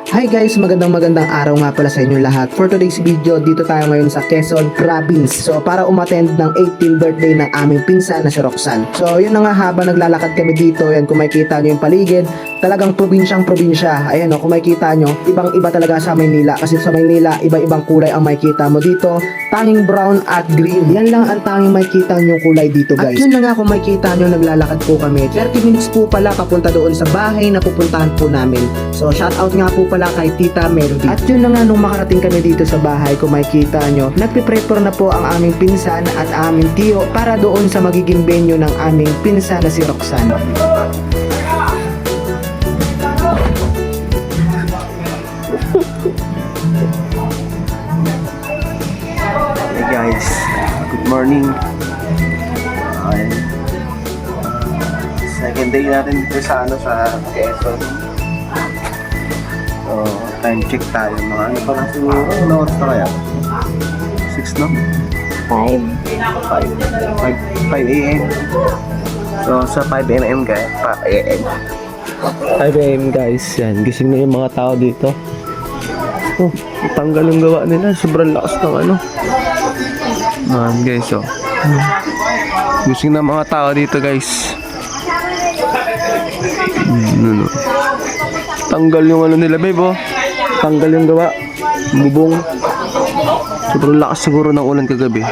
Hi guys, magandang araw nga pala sa inyo lahat. For today's video, dito tayo ngayon sa Quezon Province. So para umattend ng 18th birthday ng aming pinsan na si Roxanne. So yun na nga, habang naglalakad kami dito, yan kung makikita nyo yung paligid, talagang probinsyang probinsya. Ayan o, kung makikita nyo, ibang iba talaga sa Maynila. Kasi sa Maynila, iba-ibang kulay ang makikita mo dito. Tanging brown at green. Yan lang ang tanging makikita nyo kulay dito guys. At yun na nga, kung makikita nyo, naglalakad po kami. 30 minutes po pala papunta doon sa bahay na pupuntahan po namin. So shout out nga po pala kay Tita Melody. At yun na nga, nung makarating kami dito sa bahay, kung makikita nyo, nagpiprepare na po ang aming pinsan at aming tiyo para doon sa magiging venue ng aming pinsan na si Roxanne. Hey guys, good morning. Second day natin dito sa Quezon. So, time check tayo. Mga ano pa lang siguro? Ano oras pa kaya? 6 no? 5 a.m. So, sa 5 a.m. guys. 5 a.m. guys. Yan, gising na yung mga tao dito. Oh, tanggal yung gawa nila. Sobrang lakas ng ano. Guys, oh. Gising na mga tao dito guys. Tanggal yung ano nila, babe, oh. Tanggal yung gawa. Bubong. Sobrang lakas siguro ng ulan kagabi.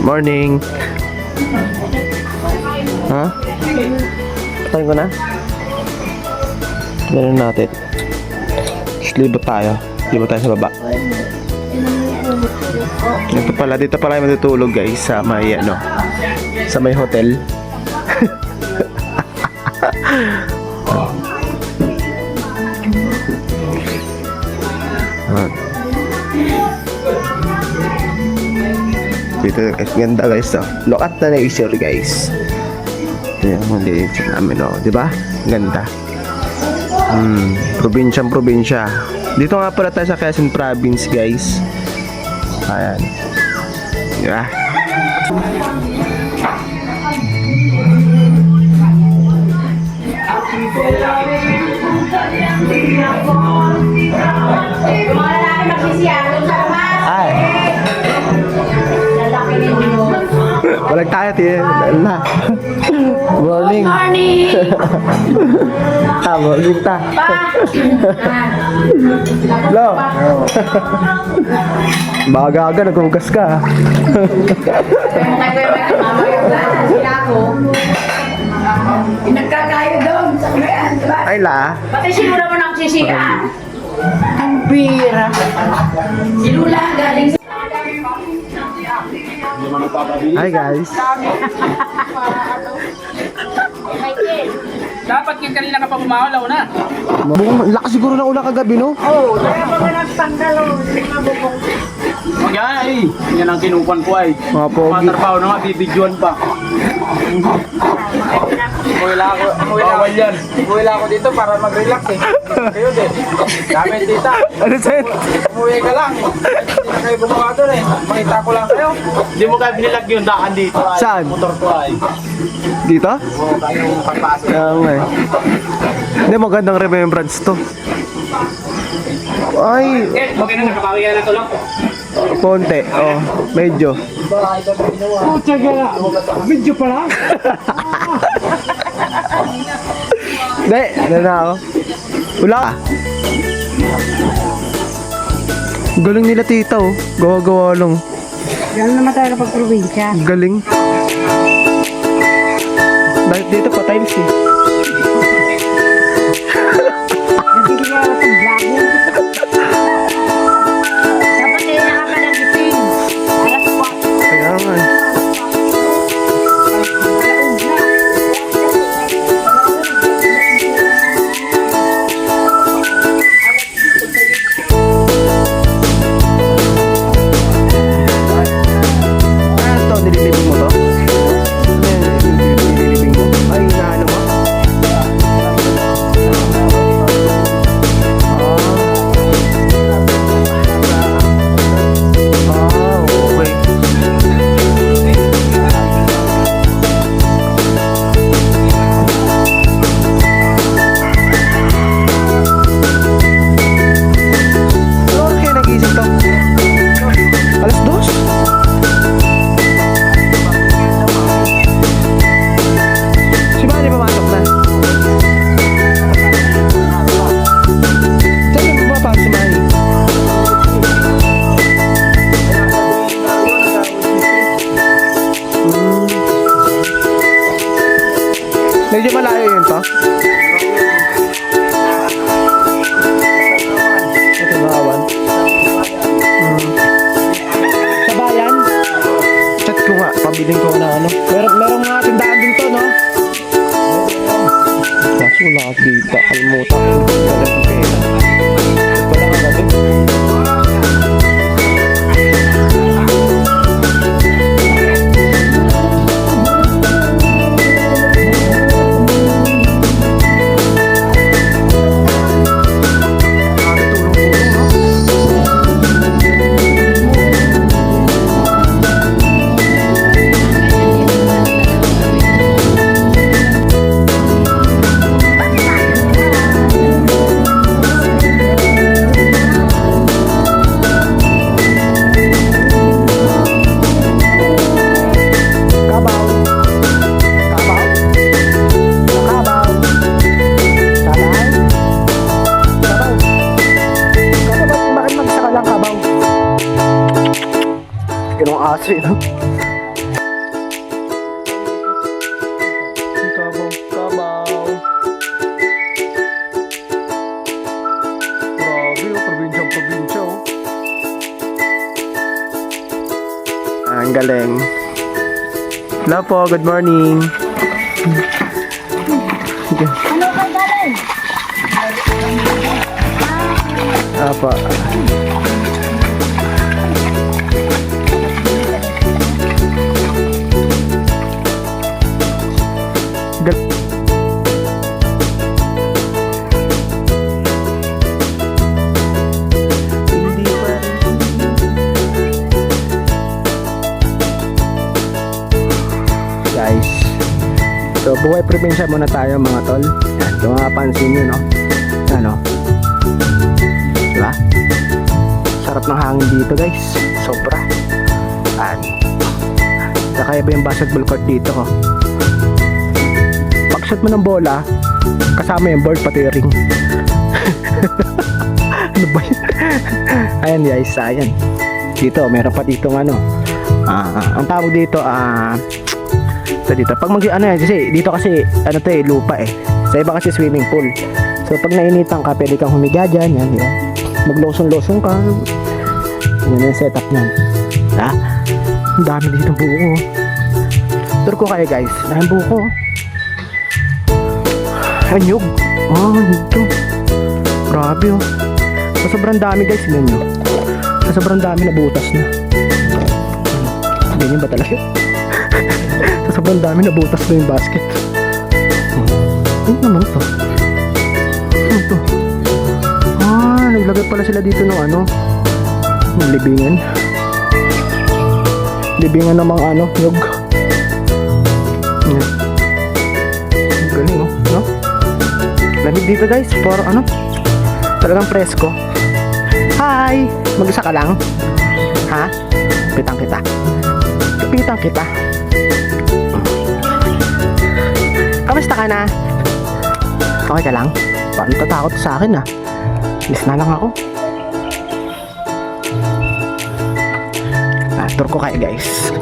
Morning. Ha? Patayin ko na? Patayin natin. Libot tayo. Libot tayo sa baba. Dito pala yung matutulog guys sa may ano, sa may hotel. Dito ganda guys, oh. Look at the nature guys. Ito yung nature namin, oh. Diba? Ganda. Probinsya. Dito nga pala tayo sa Quezon Province guys. Ayan. Diba? Ay. Walang tayo tiyan. Morning. Morning. Morning ta. Hello. Baga-aga naghugas ka. Nagkakayo doon sa kayan, diba? Ay la. Pati si Lula mo nang sisiya. Ang bira. Si Lula galing sa... Hi guys. Dapat yung kanina ka pa bumawalaw na. Mukhang lakas siguro ng ulan kagabi, no? Oo, kaya mga nagpandalo. Mabukong. Yan ay. Yan ang kinupan ko ay. Mga pogi. Matarpaw na nga, bibidyoan pa. Umuwi lang ako dito para mag-relax eh. Kayo din. Dami tita. Ano sa'yo? Umuwi ka lang. Hindi na kayo gumawa doon eh. Makita ko lang kayo. Hindi mo kayo binilag yung daan dito ay. Saan? Motor ko ay. Dito? Oo, kayong pagpasok. Nga eh. Hindi, magandang remembrance to. Ay, Okay na, nakabawi ka na ito lang. konti. Oh, medyo. Pucha ka na. Video pa lang. Hindi, ano na ako. Wala ka. Galing nila tita, oh. Gawa-gawa lang. Gano'n naman tayo kapag probinsya. Galing. Dahil dito pa tiles eh. Hindi kaya sa vlog. Dapat kayo nakapalagipin. Alas 4. Kaya nga eh. Ano to? Nililibing mo to? Ano yan? Nililibing mo? Ay, inaano mo? Ito bawan. Sa bayan? Chat ko nga, pabiling ko na ano. Merong mga tindahan din to, no? Kaso nakakita, kalimutan ko. Wala nga natin. Ganong aso yun. Kabaw. Grabe, probinsya. Ang galing. Hello po, good morning. Ano ka galing? Apa. Guys, so buhay probinsya muna tayo mga tol. Yan, kung mapapansin nyo, no? Ano? Diba? Sarap ng hangin dito guys, sobra. Yan. Kakaiba yung basketball court dito, oh. Pag shot mo ng bola, kasama yung board pati yung ring. Ano ba yun? Ayan guys, ayan. Dito, meron pa dito ano. Ang tawag dito, dito. Pag ano yan, kasi dito kasi ano to eh, lupa eh. Sa iba kasi swimming pool. So pag nainitan ka, pwede kang humiga dyan, yan. Maglosong-losong ka. Yan yung setup niyan. Ha? Ang dami dito ng buko. Tour ko kayo guys. Dahil buko. Anyog. Ito. Grabe oh. Sa sobrang dami guys, yun nyo. Sa sobrang dami na butas na. Ganyan ba talaga? Sa sobrang dami na butas na yung basket. Ano naman to? Ano to? Naglagay pala sila dito ng ano, ng libingan. Libingan ng mga ano, nyug. Yan. Galing oh, no? Lamig dito guys, for ano, talagang presko. Hi! Mag-isa ka lang? Ha? Pitang kita. Kamusta ka na? Okay ka lang? Parang tatakot sa akin ah. Ilis na lang ako. Tour ko kayo guys.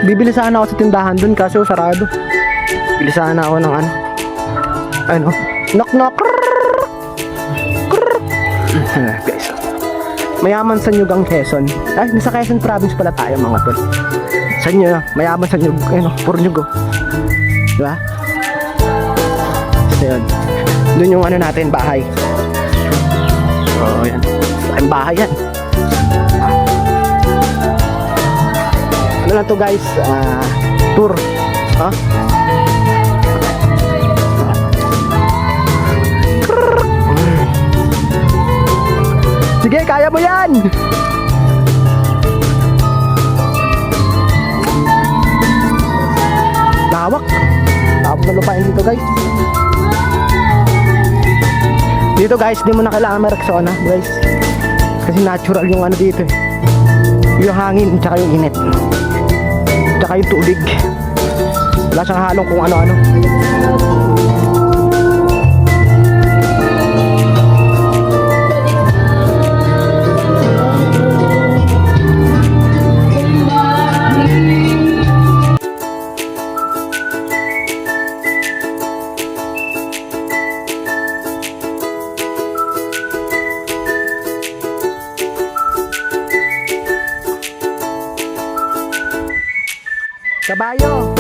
Bibili sana ako sa tindahan dun kasi sarado. Bibili sana ako ng ano, knock knock. Guys, mayaman sa Nyug ang Quezon. Ay, nasa Quezon province pala tayo mga tol. Sa inyo, mayaman sa Nyug, puro Nyug oh. Diba? So yun, dun yung ano natin, bahay. So yan, ang bahay yan. Ano lang to guys, tour. Ha? Sige, kaya mo yan! Lawak na lupain dito guys. Dito guys, di mo na kailangan may Rexona guys. Kasi natural yung ano dito eh. Yung hangin, tsaka yung init. Tsaka yung tubig. Wala siyang halong kung ano-ano. Kabayo!